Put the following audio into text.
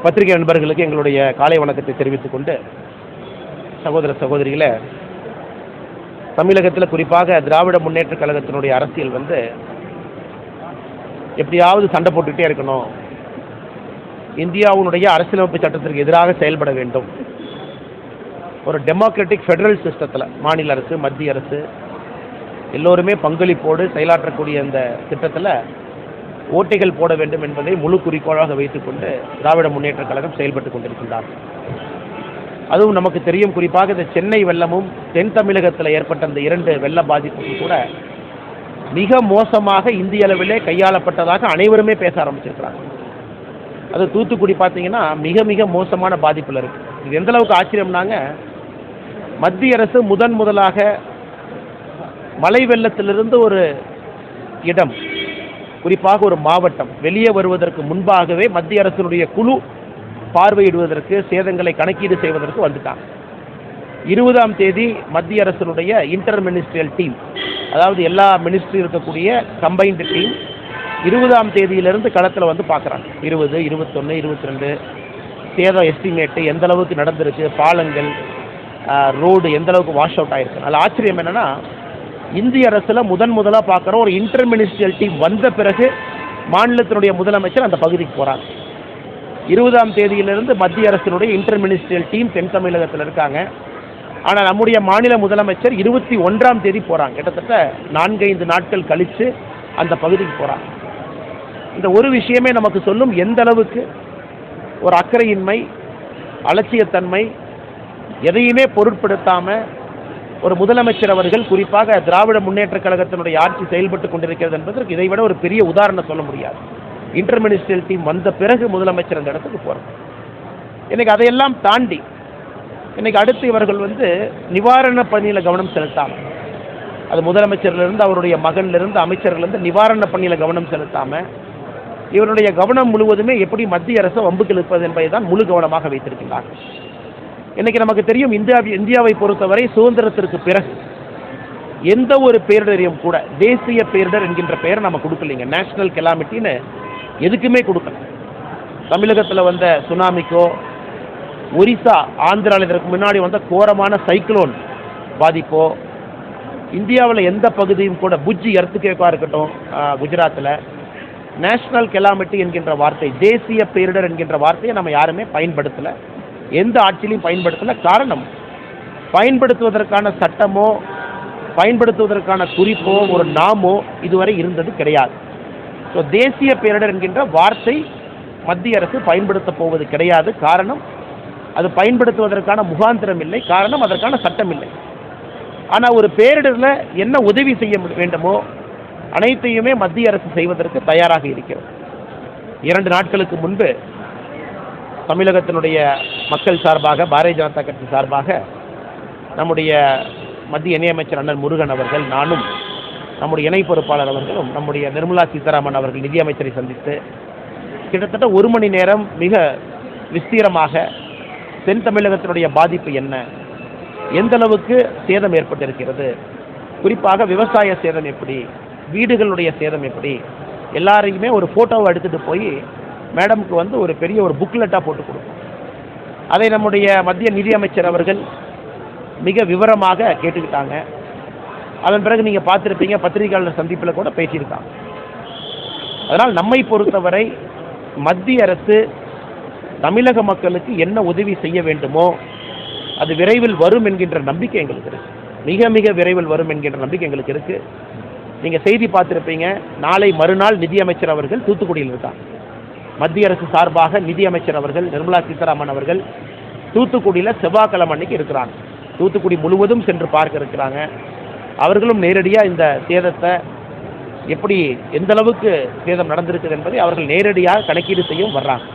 பத்திரிகை நண்பர்களுக்கு எங்களுடைய காலை வணக்கத்தை தெரிவித்துக் கொண்டு, சகோதர சகோதரிகளே, தமிழகத்தில் குறிப்பாக திராவிட முன்னேற்ற கழகத்தினுடைய அரசியல் எப்படியாவது சண்டை போட்டுக்கிட்டே இருக்கணும், இந்தியாவுடைய அரசியலமைப்பு சட்டத்திற்கு எதிராக செயல்பட வேண்டும், ஒரு டெமோக்ராட்டிக் ஃபெடரல் சிஸ்டத்தில் மாநில அரசு மத்திய அரசு எல்லோருமே பங்களிப்போடு செயலாற்றக்கூடிய இந்த திட்டத்தில் ஓட்டைகள் போட வேண்டும் என்பதை முழு குறிக்கோளாக வைத்துக்கொண்டு திராவிட முன்னேற்ற கழகம் செயல்பட்டு கொண்டிருக்கின்றார். அதுவும் நமக்கு தெரியும், குறிப்பாக இந்த சென்னை வெள்ளமும் தென் தமிழகத்தில் ஏற்பட்ட அந்த 2 வெள்ள பாதிப்புக்கும் கூட மிக மோசமாக இந்திய அளவிலே கையாளப்பட்டதாக அனைவருமே பேச ஆரம்பிச்சிருக்கிறாங்க. அது தூத்துக்குடி பார்த்தீங்கன்னா மிக மிக மோசமான பாதிப்பில் இருக்குது. இது எந்த அளவுக்கு ஆச்சரியம்னாங்க, மத்திய அரசு முதலாக மழை வெள்ளத்திலிருந்து ஒரு இடம், குறிப்பாக ஒரு மாவட்டம் வெளியே வருவதற்கு முன்பாகவே மத்திய அரசினுடைய குழு பார்வையிடுவதற்கு, சேதங்களை கணக்கீடு செய்வதற்கு வந்துட்டாங்க. 20ஆம் தேதி மத்திய அரசினுடைய இன்டர் மினிஸ்ட்ரியல் டீம், அதாவது எல்லா மினிஸ்ட்ரி இருக்கக்கூடிய கம்பைன்டு டீம் 20ஆம் தேதியிலிருந்து களத்தில் வந்து பார்க்குறாங்க. 20, 21, 22 சேதம் எஸ்டிமேட்டு எந்த அளவுக்கு நடந்திருக்கு, பாலங்கள் ரோடு எந்த அளவுக்கு வாஷ் அவுட் ஆகிருக்கு. அதில் ஆச்சரியம் என்னென்னா, இந்திய அரசில் முதலாக பார்க்குற ஒரு இன்டர் மினிஸ்ட்ரியல் டீம் வந்த பிறகு மாநிலத்தினுடைய முதலமைச்சர் அந்த பகுதிக்கு போகிறாங்க. 20ஆம் தேதியிலிருந்து மத்திய அரசினுடைய இன்டர் மினிஸ்ட்ரியல் டீம் தென் தமிழகத்தில் இருக்காங்க. ஆனால் நம்முடைய மாநில முதலமைச்சர் 21ஆம் தேதி போகிறாங்க. கிட்டத்தட்ட 4-5 நாட்கள் கழித்து அந்த பகுதிக்கு போகிறாங்க. இந்த ஒரு விஷயமே நமக்கு சொல்லும் எந்த அளவுக்கு ஒரு அக்கறையின்மை, அலட்சியத்தன்மை, எதையுமே பொருட்படுத்தாமல் ஒரு முதலமைச்சர் அவர்கள், குறிப்பாக திராவிட முன்னேற்ற கழகத்தினுடைய ஆட்சி செயல்பட்டு கொண்டிருக்கிறது என்பதற்கு இதைவிட ஒரு பெரிய உதாரணம் சொல்ல முடியாது. இன்டர் மினிஸ்ட்ரியல் டீம் வந்த பிறகு முதலமைச்சர் அந்த இடத்துக்கு போகிறார். இன்னைக்கு அதையெல்லாம் தாண்டி இன்னைக்கு அடுத்து இவர்கள் நிவாரண பணியில் கவனம் செலுத்தாமல், அது முதலமைச்சர்லேருந்து அவருடைய மகன்லேருந்து அமைச்சர்லேருந்து நிவாரண பணியில் கவனம் செலுத்தாமல் இவருடைய கவனம் முழுவதுமே எப்படி மத்திய அரசு வம்புக்கு இழுப்பது என்பதை தான் முழு கவனமாக வைத்திருக்கிறார்கள். இன்றைக்கி நமக்கு தெரியும், இந்தியாவை பொறுத்தவரை சுதந்திரத்திற்கு பிறகு எந்த ஒரு பேரிடரையும் கூட தேசிய பேரிடர் என்கின்ற பெயரை நம்ம கொடுக்கலைங்க. நேஷனல் கெலாமிட்டின்னு எதுக்குமே கொடுக்கல. தமிழகத்தில் வந்த சுனாமிக்கோ, ஒரிசா ஆந்திராவில் இதற்கு முன்னாடி வந்த கோரமான சைக்ளோன் பாதிப்போ, இந்தியாவில் எந்த பகுதியும் கூட புஜ்ஜி எர்த்துக்கேக்காக இருக்கட்டும் குஜராத்தில், நேஷனல் கெலாமிட்டி என்கின்ற வார்த்தை, தேசிய பேரிடர் என்கின்ற வார்த்தையை நம்ம யாருமே பயன்படுத்தலை, எந்த ஆட்சியிலையும் பயன்படுத்தலை. காரணம், பயன்படுத்துவதற்கான சட்டமோ பயன்படுத்துவதற்கான குறிப்போ ஒரு நாமோ இதுவரை இருந்தது கிடையாது. ஸோ தேசிய பேரிடர் என்கின்ற வார்த்தை மத்திய அரசு பயன்படுத்த போவது கிடையாது. காரணம், அது பயன்படுத்துவதற்கான முகாந்திரம் இல்லை, காரணம் அதற்கான சட்டம் இல்லை. ஆனால் ஒரு பேரிடரில் என்ன உதவி செய்ய வேண்டுமோ அனைத்தையுமே மத்திய அரசு செய்வதற்கு தயாராக இருக்கிறது. 2 நாட்களுக்கு முன்பு தமிழகத்தினுடைய மக்கள் சார்பாக, பாரதிய ஜனதா கட்சி சார்பாக நம்முடைய மத்திய இணையமைச்சர் அண்ணன் முருகன் அவர்கள், நானும் நம்முடைய இணை பொறுப்பாளர் அவர்களும் நம்முடைய நிர்மலா சீதாராமன் அவர்கள் நிதியமைச்சரை சந்தித்து கிட்டத்தட்ட 1 மணி நேரம் மிக விஸ்தீரமாக தென் தமிழகத்தினுடைய பாதிப்பு என்ன, எந்த அளவுக்கு சேதம் ஏற்பட்டிருக்கிறது, குறிப்பாக விவசாய சேதம் எப்படி, வீடுகளுடைய சேதம் எப்படி, எல்லாரையுமே ஒரு ஃபோட்டோவை எடுத்துகிட்டு போய் மேடமுக்கு ஒரு பெரிய ஒரு புக்லெட்டாக போட்டு கொடுக்கும். அதை நம்முடைய மத்திய நிதியமைச்சர் அவர்கள் மிக விவரமாக கேட்டுக்கிட்டாங்க. அதன் பிறகு நீங்கள் பார்த்துருப்பீங்க, பத்திரிகையாளர் சந்திப்பில் கூட பேசியிருக்காங்க. அதனால் நம்மை பொறுத்தவரை மத்திய அரசு தமிழக மக்களுக்கு என்ன உதவி செய்ய வேண்டுமோ அது விரைவில் வரும் என்கின்ற நம்பிக்கை எங்களுக்கு இருக்குது. மிக மிக விரைவில் வரும் என்கின்ற நம்பிக்கை எங்களுக்கு இருக்குது. நீங்கள் செய்தி பார்த்துருப்பீங்க, நாளை மறுநாள் நிதியமைச்சர் அவர்கள் தூத்துக்குடியில் இருக்காங்க. மத்திய அரசு சார்பாக நிதியமைச்சர் அவர்கள் நிர்மலா சீதாராமன் அவர்கள் தூத்துக்குடியில் செவ்வாய்க்கிழமை அன்னைக்கு இருக்கிறாங்க. தூத்துக்குடி முழுவதும் சென்று பார்க்க இருக்கிறாங்க. அவர்களும் நேரடியாக இந்த சேதத்தை எப்படி, எந்த அளவுக்கு சேதம் நடந்திருக்குது என்பதை அவர்கள் நேரடியாக கணக்கீடு செய்யவும் வர்றாங்க.